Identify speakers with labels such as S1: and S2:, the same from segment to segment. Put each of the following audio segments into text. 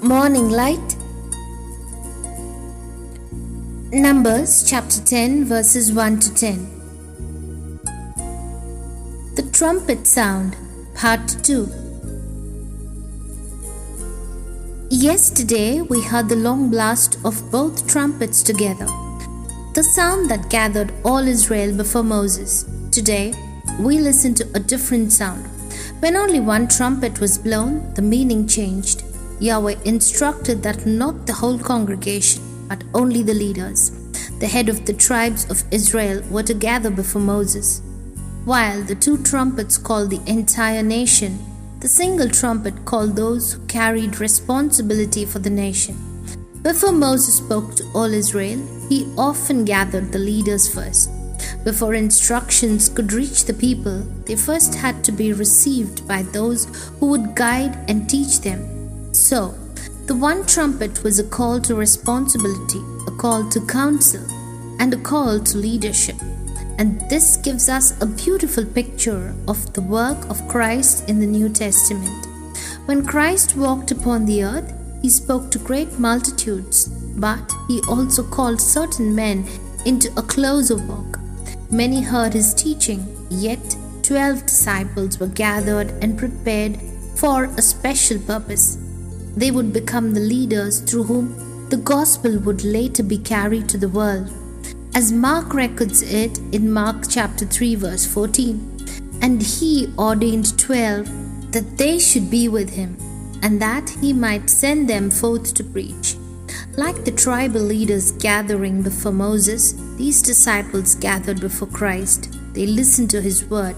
S1: Morning Light. Numbers chapter 10 verses 1 to 10. The Trumpet Sound, Part 2. Yesterday we heard the long blast of both trumpets together, the sound that gathered all Israel before Moses. Today we listen to a different sound. When only one trumpet was blown, the meaning changed. Yahweh instructed that not the whole congregation, but only the leaders, the head of the tribes of Israel, were to gather before Moses. While the two trumpets called the entire nation, the single trumpet called those who carried responsibility for the nation. Before Moses spoke to all Israel, he often gathered the leaders first. Before instructions could reach the people, they first had to be received by those who would guide and teach them. So, the one trumpet was a call to responsibility, a call to counsel, and a call to leadership. And this gives us a beautiful picture of the work of Christ in the New Testament. When Christ walked upon the earth, he spoke to great multitudes, but he also called certain men into a closer walk. Many heard his teaching, yet 12 disciples were gathered and prepared for a special purpose. They would become the leaders through whom the gospel would later be carried to the world. As Mark records it in Mark chapter 3 verse 14, and he ordained 12 that they should be with him, and that he might send them forth to preach. Like the tribal leaders gathering before Moses, these disciples gathered before Christ. They listened to his word,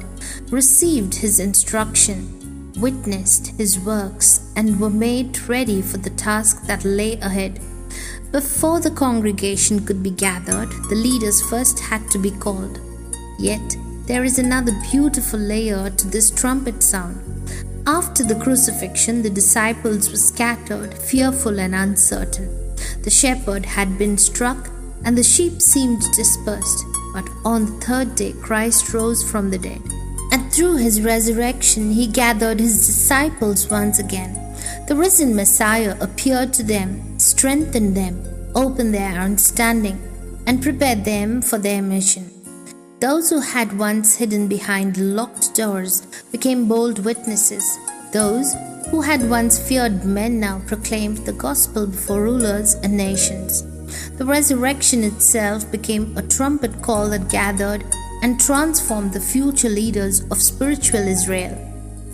S1: received his instruction, witnessed his works, and were made ready for the task that lay ahead. Before the congregation could be gathered, the leaders first had to be called. Yet, there is another beautiful layer to this trumpet sound. After the crucifixion, the disciples were scattered, fearful and uncertain. The shepherd had been struck, and the sheep seemed dispersed. But on the third day, Christ rose from the dead. And through his resurrection, he gathered his disciples once again. The risen Messiah appeared to them, strengthened them, opened their understanding, and prepared them for their mission. Those who had once hidden behind locked doors became bold witnesses. Those who had once feared men now proclaimed the gospel before rulers and nations. The resurrection itself became a trumpet call that gathered and transformed the future leaders of spiritual Israel.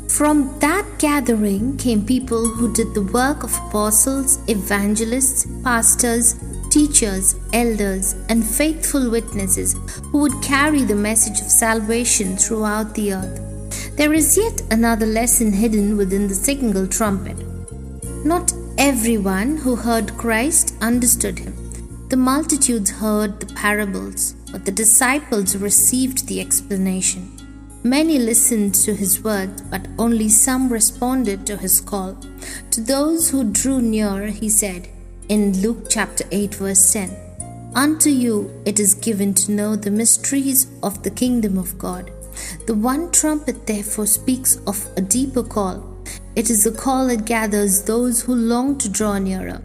S1: From that gathering came people who did the work of apostles, evangelists, pastors, teachers, elders, and faithful witnesses who would carry the message of salvation throughout the earth. There is yet another lesson hidden within the single trumpet. Not everyone who heard Christ understood him. The multitudes heard the parables, but the disciples received the explanation. Many listened to his words, but only some responded to his call. To those who drew near, he said, in Luke chapter 8 verse 10, "Unto you it is given to know the mysteries of the kingdom of God." The one trumpet therefore speaks of a deeper call. It is a call that gathers those who long to draw nearer,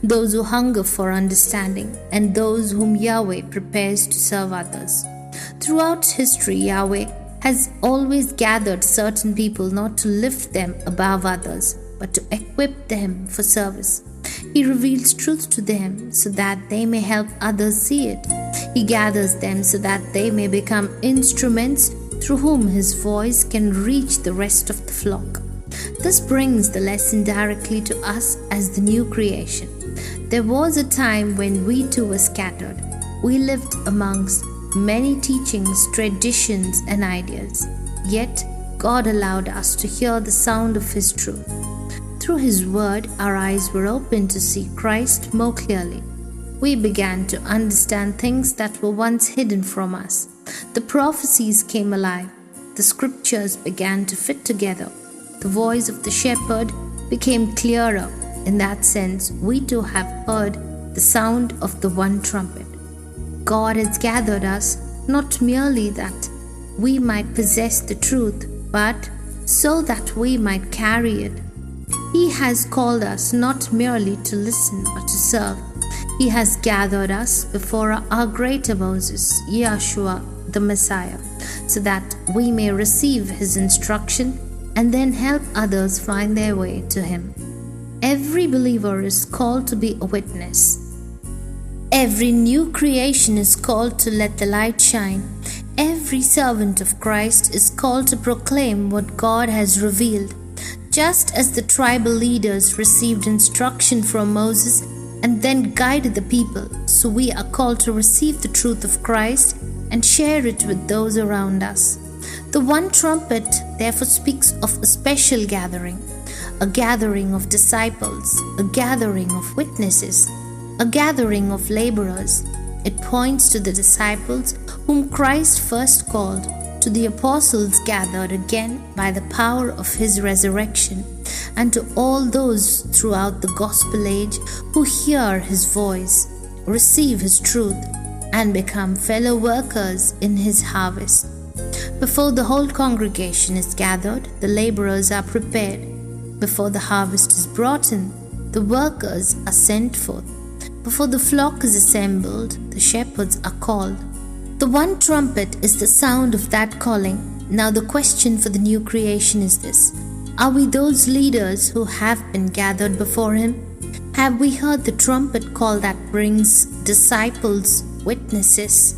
S1: those who hunger for understanding, and those whom Yahweh prepares to serve others. Throughout history, Yahweh has always gathered certain people not to lift them above others, but to equip them for service. He reveals truth to them so that they may help others see it. He gathers them so that they may become instruments through whom his voice can reach the rest of the flock. This brings the lesson directly to us as the new creation. There was a time when we too were scattered. We lived amongst many teachings, traditions, and ideas. Yet, God allowed us to hear the sound of his truth. Through his word, our eyes were opened to see Christ more clearly. We began to understand things that were once hidden from us. The prophecies came alive. The scriptures began to fit together. The voice of the shepherd became clearer. In that sense, we too have heard the sound of the one trumpet. God has gathered us not merely that we might possess the truth, but so that we might carry it. He has called us not merely to listen but to serve. He has gathered us before our greater Moses, Yeshua, the Messiah, so that we may receive his instruction and then help others find their way to him. Every believer is called to be a witness. Every new creation is called to let the light shine. Every servant of Christ is called to proclaim what God has revealed. Just as the tribal leaders received instruction from Moses and then guided the people, so we are called to receive the truth of Christ and share it with those around us. The one trumpet therefore speaks of a special gathering, a gathering of disciples, a gathering of witnesses, a gathering of laborers. It points to the disciples whom Christ first called, to the apostles gathered again by the power of his resurrection, and to all those throughout the gospel age who hear his voice, receive his truth, and become fellow workers in his harvest. Before the whole congregation is gathered, the laborers are prepared. Before the harvest is brought in, the workers are sent forth. Before the flock is assembled, the shepherds are called. The one trumpet is the sound of that calling. Now the question for the new creation is this: are we those leaders who have been gathered before him? Have we heard the trumpet call that brings disciples, witnesses,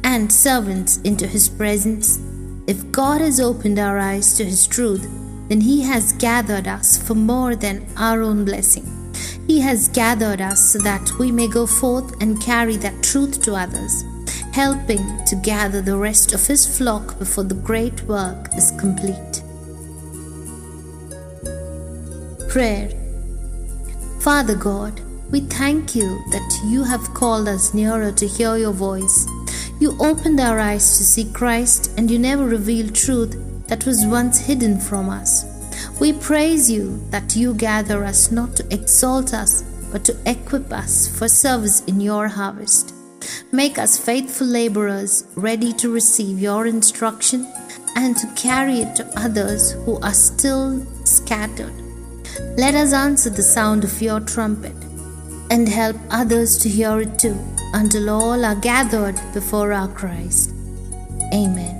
S1: and servants into his presence? If God has opened our eyes to his truth, then he has gathered us for more than our own blessing. He has gathered us so that we may go forth and carry that truth to others, helping to gather the rest of his flock before the great work is complete. Prayer. Father God, we thank you that you have called us nearer to hear your voice. You opened our eyes to see Christ, and you never revealed truth that was once hidden from us. We praise you that you gather us not to exalt us, but to equip us for service in your harvest. Make us faithful laborers, ready to receive your instruction and to carry it to others who are still scattered. Let us answer the sound of your trumpet and help others to hear it too, until all are gathered before our Christ. Amen.